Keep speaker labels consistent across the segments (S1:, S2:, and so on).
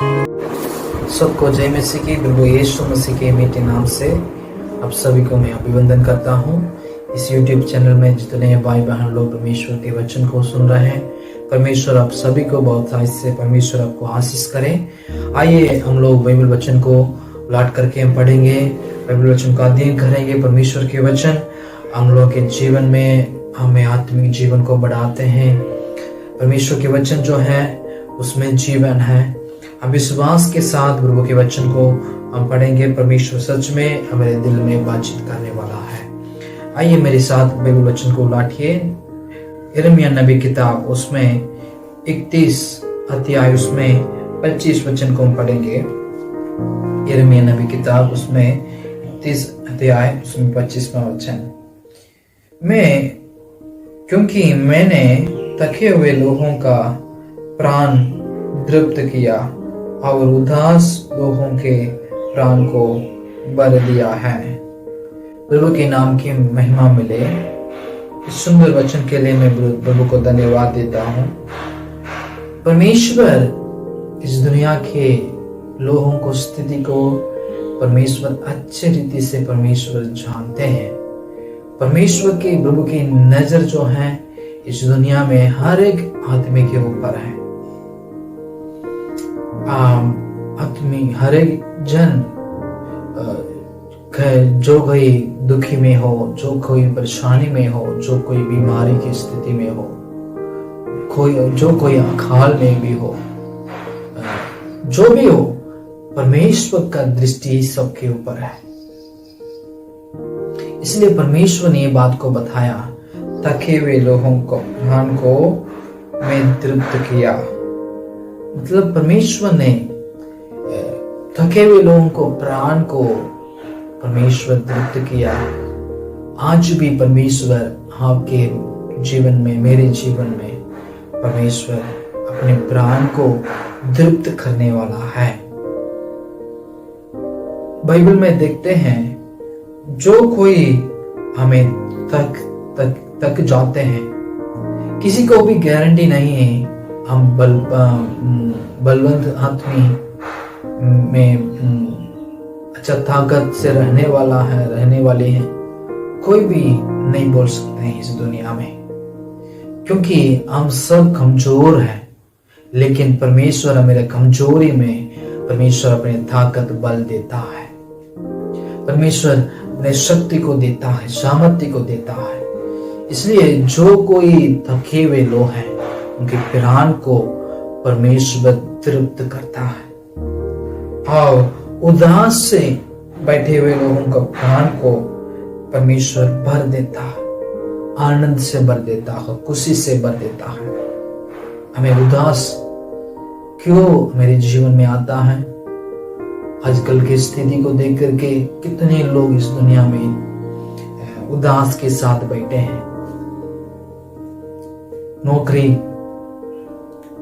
S1: सबको जय मसीह की, प्रभु यीशु मसीह के मीठे नाम से आप सभी को मैं अभिवंदन करता हूँ। इस YouTube चैनल में जितने भाई बहन लोग परमेश्वर के वचन को सुन रहे हैं, परमेश्वर आप सभी को बहुत से परमेश्वर आपको आशीष करें। आइए हम लोग बाइबल वचन को उलट करके हम पढ़ेंगे, बाइबल वचन का अध्ययन करेंगे। परमेश्वर के वचन हम लोग के जीवन में हमें आत्मिक जीवन को बढ़ाते हैं। परमेश्वर के वचन जो है उसमें जीवन है। हम विश्वास के साथ प्रभु के वचन को हम पढ़ेंगे। परमेश्वर सच में हमारे दिल में बातचीत करने वाला है। आइए मेरे साथ बाइबल वचन को उलाटिए। यिर्मयाह नबी किताब उसमें 31 अध्याय उसमें 25 वचन को हम पढ़ेंगे। यिर्मयाह नबी किताब उसमें 31 अध्याय उसमें 25वां वचन। क्योंकि मैंने थके हुए लोगों का प्राण तृप्त किया और उदास लोगों के प्राण को भर दिया है। प्रभु के नाम की महिमा मिले। इस सुंदर वचन के लिए मैं प्रभु को धन्यवाद देता हूँ। परमेश्वर इस दुनिया के लोगों को स्थिति को परमेश्वर अच्छे रीति से परमेश्वर जानते हैं। परमेश्वर की प्रभु की नजर जो है इस दुनिया में हर एक आदमी के ऊपर है। आदमी हर एक जन जो कोई दुखी में हो, जो कोई परेशानी में हो, जो कोई बीमारी की स्थिति में हो, जो कोई अकाल में भी हो, जो भी हो, परमेश्वर का दृष्टि सबके ऊपर है। इसलिए परमेश्वर ने ये बात को बताया, थके हुए लोगों को प्राण को मैं तृप्त किया। मतलब परमेश्वर ने थके हुए लोगों को प्राण को परमेश्वर तृप्त किया। आज भी परमेश्वर आपके जीवन में, मेरे जीवन में परमेश्वर अपने प्राण को तृप्त करने वाला है। बाइबल में देखते हैं जो कोई हमें तक जाते हैं, किसी को भी गारंटी नहीं है हम बलवंत आदमी में अच्छा ताकत से रहने वाले हैं। कोई भी नहीं बोल सकते हैं इस दुनिया में, क्योंकि हम सब कमजोर हैं। लेकिन परमेश्वर हमारे कमजोरी में परमेश्वर अपने ताकत बल देता है। परमेश्वर अपने शक्ति को देता है, सामर्थ्य को देता है। इसलिए जो कोई थके हुए लोग हैं उनके प्राण को परमेश्वर तृप्त करता है और उदास से बैठे हुए लोगों का प्राण को परमेश्वर भर देता है, आनंद से भर देता है, खुशी से भर देता है। हमें उदास क्यों मेरे जीवन में आता है? आजकल की स्थिति को देख करके कितने लोग इस दुनिया में उदास के साथ बैठे हैं।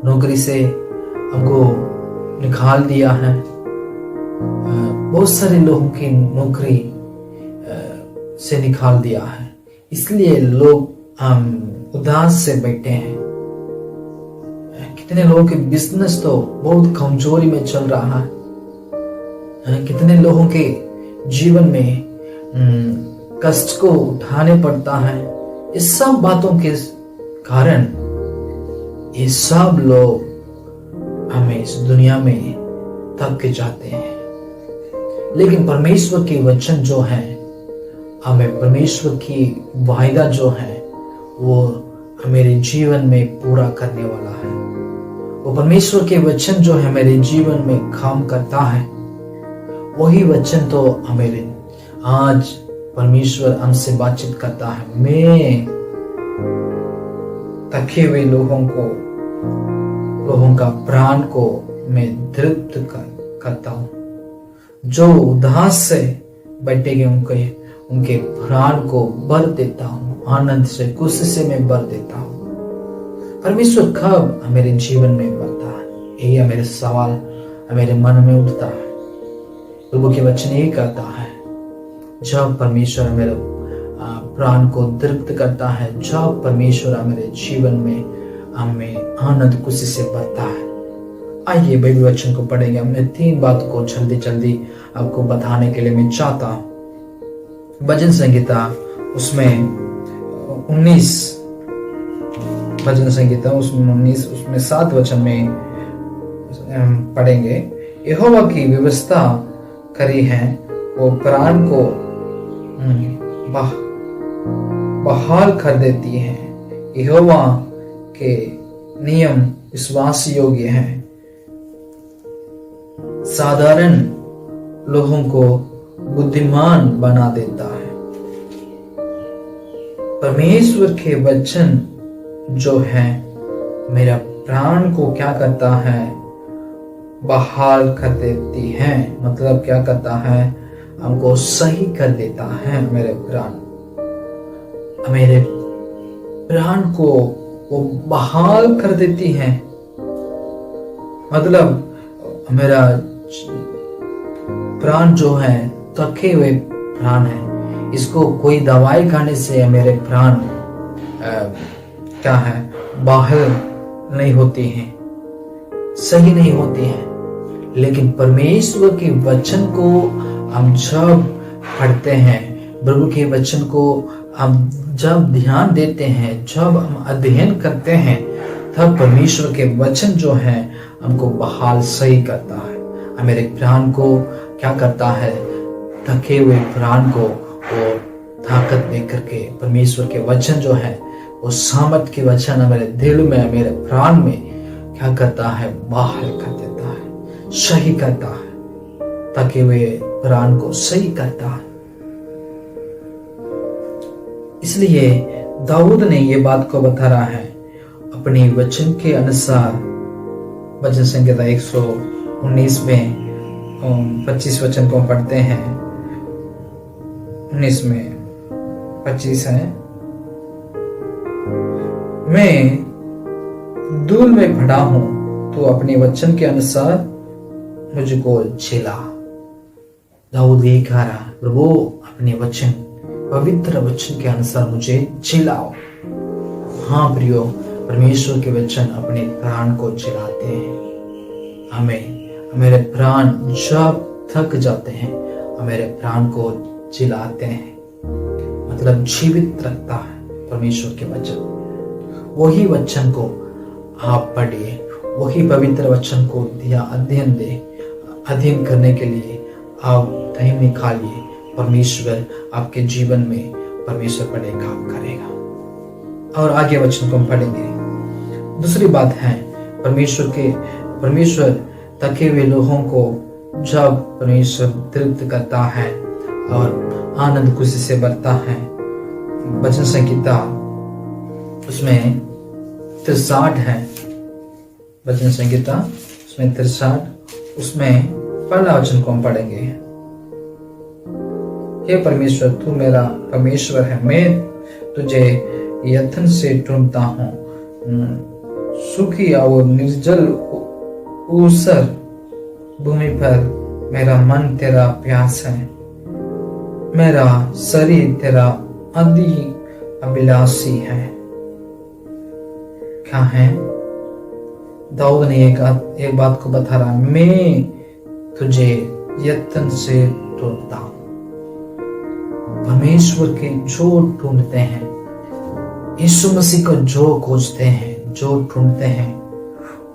S1: नौकरी से हमको निकाल दिया है। बहुत सारे लोगों की नौकरी से निकाल दिया है। इसलिए लोग उदास से बैठे हैं। कितने लोगों के बिजनेस तो बहुत कमजोरी में चल रहा है। कितने लोगों के जीवन में कष्ट को उठाने पड़ता है। इस सब बातों के कारण ये सब लोग हमें इस दुनिया में थक के जाते हैं। लेकिन परमेश्वर की वचन जो है, हमें परमेश्वर की वायदा जो है वो मेरे जीवन में पूरा करने वाला है। वो परमेश्वर के वचन जो है मेरे जीवन में काम करता है। वही वचन तो हमें आज परमेश्वर हमसे बातचीत करता है। मैं थके हुए लोगों का प्राण को मैं तृप्त करता हूँ। जो उदास से बैठे गए उनके प्राण को भर देता हूँ, आनंद से, खुशी से मैं भर देता हूँ। परमेश्वर कब हमारे जीवन में भरता है? यही मेरे सवाल मेरे मन में उठता है। प्रभु के वचन यही कहता है, जब परमेश्वर मेरे प्राण को तृप्त करता है, जब परमेश्वर मेरे जीवन में हमें आनंद खुशी से भरता है, आइए बाइबल वचन को पढ़ेंगे। हमने 3 बात को जल्दी जल्दी आपको बताने के लिए मैं चाहता हूं। भजन संगीता उसमें 19, भजन संगीता उसमें 19, उसमें 7 वचन में पढ़ेंगे। यहोवा की व्यवस्था करी है, वो प्राण को बहाल कर देती है। यहोवा के नियम विश्वास योग्य हैं, साधारण लोगों को बुद्धिमान बना देता है। परमेश्वर के वचन जो है मेरा प्राण को क्या करता है, बहाल कर देती है। मतलब क्या करता है, हमको सही कर देता है। मेरे प्राण को वो बहाल कर देती है। मतलब मेरा प्राण जो है थके हुए प्राण है, इसको कोई दवाई खाने से मेरे प्राण क्या है, बहाल नहीं होती हैं, सही नहीं होती हैं। लेकिन परमेश्वर के वचन को हम जब पढ़ते हैं, प्रभु के वचन को हम जब ध्यान देते हैं, जब हम अध्ययन करते हैं, तब परमेश्वर के वचन जो है हमको बहाल सही करता है। मेरे प्राण को क्या करता है, थके हुए प्राण को वो ताकत दे करके परमेश्वर के वचन जो है वो सामर्थ के वचन मेरे दिल में, मेरे प्राण में क्या करता है, बहाल कर देता है, सही करता है, थके हुए प्राण को सही करता है। इसलिए दाऊद ने ये बात को बता रहा है अपने वचन के अनुसार। भजन संगीता 119 में 25 वचन को पढ़ते हैं। 19 में 25 है, मैं धूल में पड़ा हूं तो अपने वचन के अनुसार मुझको झेला। दाऊद ये कह रहा, प्रभु अपने वचन, पवित्र वचन के अनुसार मुझे झेलाओ। हाँ प्रियो, परमेश्वर के वचन अपने प्राण को झेलाते हैं। हमें प्राण जब थक जाते हैं, हमारे प्राण को झेलाते हैं, मतलब जीवित रखता है परमेश्वर के वचन। वही वचन को आप पढ़िए, वही पवित्र वचन को दिया अध्ययन करने के लिए आप टाइम निकालिए। परमेश्वर आपके जीवन में परमेश्वर बड़े काम करेगा। और आगे वचन को हम पढ़ेंगे। दूसरी बात है, परमेश्वर थके हुए लोगों को जब परमेश्वर तृप्त करता है और आनंद खुशी से भरता है। भजन संगीता उसमें 63 है, भजन संगीता उसमें 63, उसमें पहला वचन को हम पढ़ेंगे। हे परमेश्वर, तू मेरा परमेश्वर है, मैं तुझे यत्न से ढूंढता हूँ। सूखी और निर्जल ऊसर भूमि पर मेरा मन तेरा प्यास है, मेरा शरीर तेरा अति अभिलाषी है। क्या है? दाऊद ने एक बात को बता रहा, मैं तुझे यत्न से ढूंढता हूं। परमेश्वर के जो ढूंढते हैं, यीशु मसीह को जो खोजते हैं, जो ढूंढते हैं,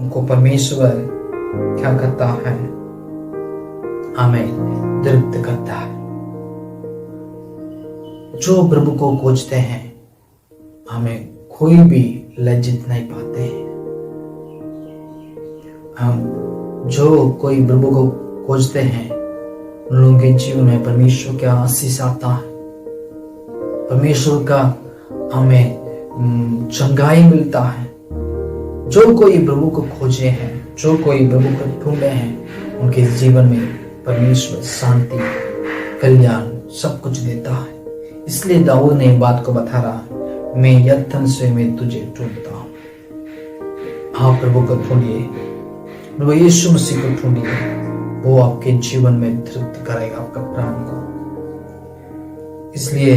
S1: उनको परमेश्वर क्या करता है? हमें तृप्त करता है। जो प्रभु को खोजते हैं, हमें कोई भी लज्जित नहीं पाते हैं। हम जो कोई प्रभु को खोजते हैं, उन लोगों के जीवन में परमेश्वर का आशीष आता है, परमेश्वर का हमें चंगाई मिलता है। जो कोई प्रभु को खोजे हैं, जो कोई प्रभु को ढूंढे हैं, उनके जीवन में परमेश्वर शांति, कल्याण सब कुछ देता है। इसलिए दाऊद ने बात को बता रहा, मैं यत्न से मैं तुझे ढूंढता हूं। आप प्रभु को ढूंढिए, प्रभु यीशु मसीह को ढूंढिए, वो आपके जीवन में तृप्त करेगा आपका प्राण को। इसलिए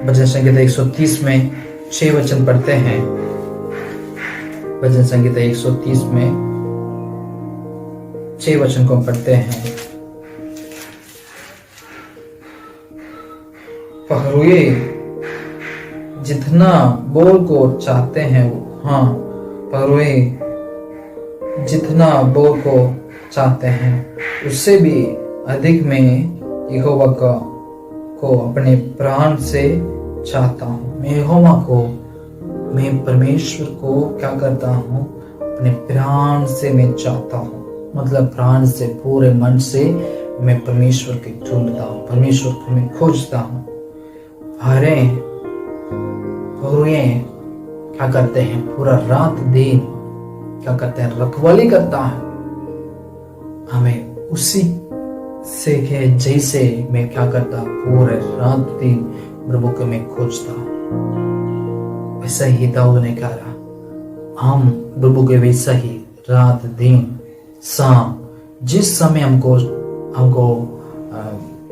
S1: भजन संगीता 130 में 6 वचन पढ़ते हैं। भजन संगीता 130 में 6 वचन को पढ़ते हैं। पहरुए जितना बोल को चाहते हैं, हाँ पहरुए जितना बोल को चाहते हैं उससे भी अधिक में यहोवा को अपने प्राण से चाहता हूँ। मैं यहोवा को, मैं परमेश्वर को क्या करता हूँ, अपने प्राण से मैं चाहता हूँ। मतलब प्राण से, पूरे मन से मैं परमेश्वर को ढूंढता हूँ, परमेश्वर को मैं खोजता हूँ। हरे क्या करते हैं, पूरा रात दिन क्या करते हैं, रखवाली करता है। हमें उसी से के जैसे मैं क्या करता, पूरे रात दिन प्रभु को मैं खोजता हूँ। वैसा ही दाऊद ने कहा, हम प्रभु के वैसा ही रात दिन शाम जिस समय हमको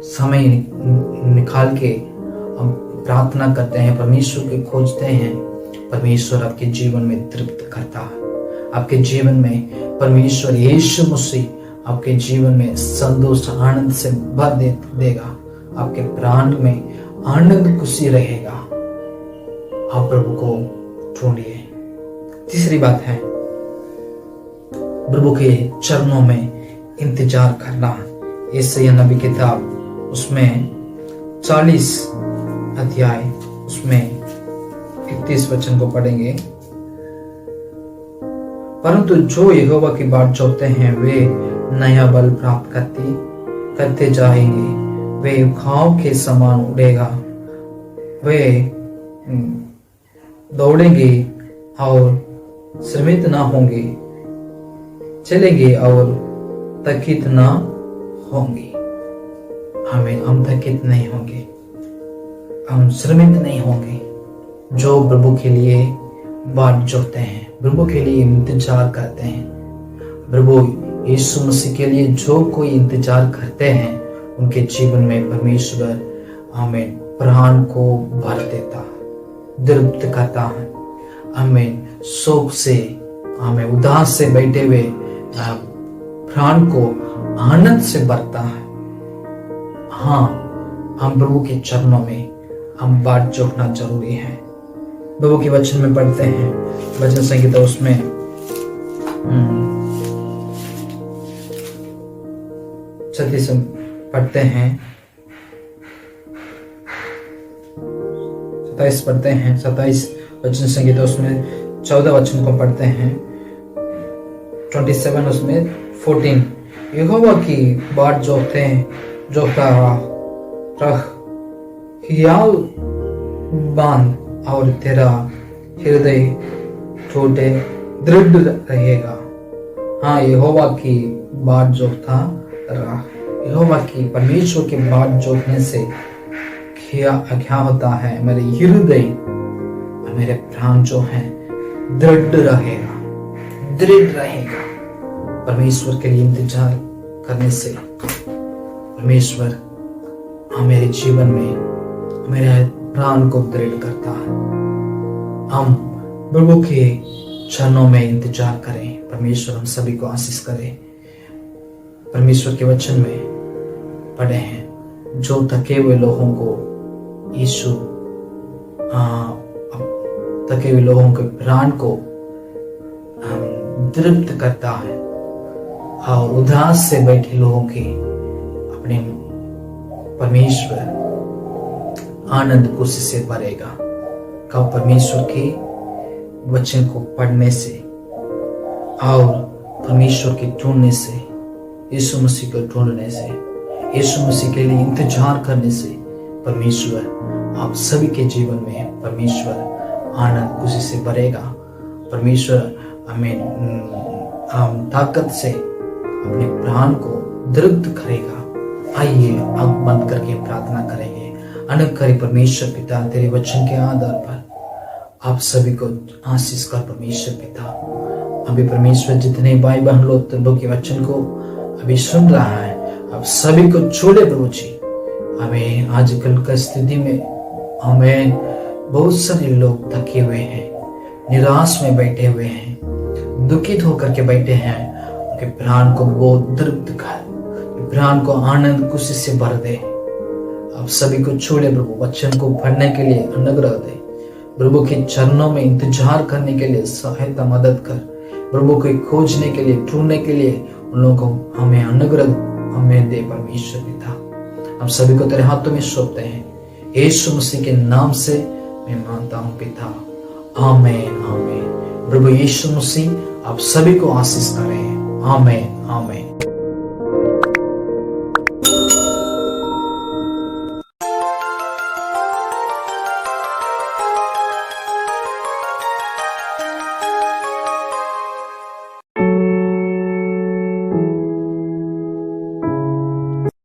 S1: समय निकाल के हम प्रार्थना करते हैं, परमेश्वर को खोजते हैं, परमेश्वर आपके जीवन में तृप्त करता है। आपके जीवन में परमेश्वर यीशु मसीह आपके जीवन में संतोष आनंद से भर देगा। आपके प्राण में आनंद खुशी रहेगा। आप प्रभु को ढूंढिए। तीसरी बात है प्रभु के चरणों में इंतजार करना। यशायाह नबी किताब उसमें 40 अध्याय उसमें 31 वचन को पढ़ेंगे। परंतु जो यहोवा की बाट जोते हैं वे नया बल प्राप्त करते जाएंगे। वे घाव के समान उड़ेगा, वे दौड़ेंगे और श्रमित ना होंगे, चलेंगे और थकित ना होंगे। हम थकित नहीं होंगे, हम श्रमित नहीं होंगे। जो प्रभु के लिए बाट जोते हैं, प्रभु के लिए इंतजार करते हैं, प्रभु यीशु मसीह के लिए जो कोई इंतजार करते हैं, उनके जीवन में परमेश्वर हमें प्राण को भर देता है, तृप्त करता है। हमें शोक से, हमें उदास से बैठे हुए प्राण को आनंद से भरता है। हाँ, हम प्रभु के चरणों में हम बाट जोड़ना जरूरी है। प्रभु के वचन में पढ़ते हैं, वचन संहिता उसमें 36 पढ़ते हैं, 27 पढ़ते हैं, 27 वचन संहिता उसमें 14 वचन को पढ़ते हैं, 27 उसमें 14। यहोवा की बाट जोता रह, हियाल बांध और तेरा हृदय टूटे दृढ़ रहेगा। हाँ, यहोवा की बाट जोता रहा। यहोवा की, परमेश्वर की बाट जोतने से क्या होता है, मेरे हृदय, मेरे प्राण जो है दृढ़ रहेगा, दृढ़ रहेगा। परमेश्वर के लिए इंतजार करने से परमेश्वर मेरे जीवन में मेरे प्राण को दृढ़ करता है। हम प्रभु के चरणों में इंतजार करें। परमेश्वर हम सभी को आशीष करे। परमेश्वर के वचन में पढ़े हैं, जो थके हुए लोगों को यीशु थके हुए लोगों के प्राण को तृप्त करता है और उदास से बैठे लोगों के अपने परमेश्वर आनंद खुशी से भरेगा। कब परमेश्वर के वचन को पढ़ने से और परमेश्वर के ढूंढने से, यीशु मसीह को ढूंढने से, यीशु मसीह के लिए इंतजार करने से परमेश्वर आप सभी के जीवन में परमेश्वर आनंद खुशी से भरेगा। परमेश्वर हमें ताकत से अपने प्राण को दृढ़ करेगा। आइए आंख बंद करके प्रार्थना करेंगे। अनुग्रही परमेश्वर पिता, तेरे वचन के आधार पर आप सभी को आशीष कर परमेश्वर पिता। अभी परमेश्वर जितने भाई बहन लोग प्रभु के वचन को अभी सुन रहा है, आप सभी को छोड़े प्रभु जी। हमें आजकल की स्थिति में हमें बहुत सारे लोग थके हुए हैं, निराश में बैठे हुए हैं, दुखित होकर के बैठे हैं। इब्रान को बहुत तृप्त कर, इब्रान को आनंद खुशी से भर दे। आप सभी को छोड़े प्रभु, वचन को पढ़ने के लिए अनुग्रह दे। प्रभु के चरणों में इंतजार करने के लिए सहायता मदद कर। प्रभु को खोजने के लिए, ढूंढने के लिए उन लोगों को हमें अनुग्रह हमें दे परमेश्वर पिता। हम सभी को तेरे हाथों में सौंपते हैं, यीशु मसीह के नाम से मैं मानता हूँ पिता, आमीन आमीन। प्रभु यीशु मसीह आप सभी को आशीष करें, आमीन आमीन।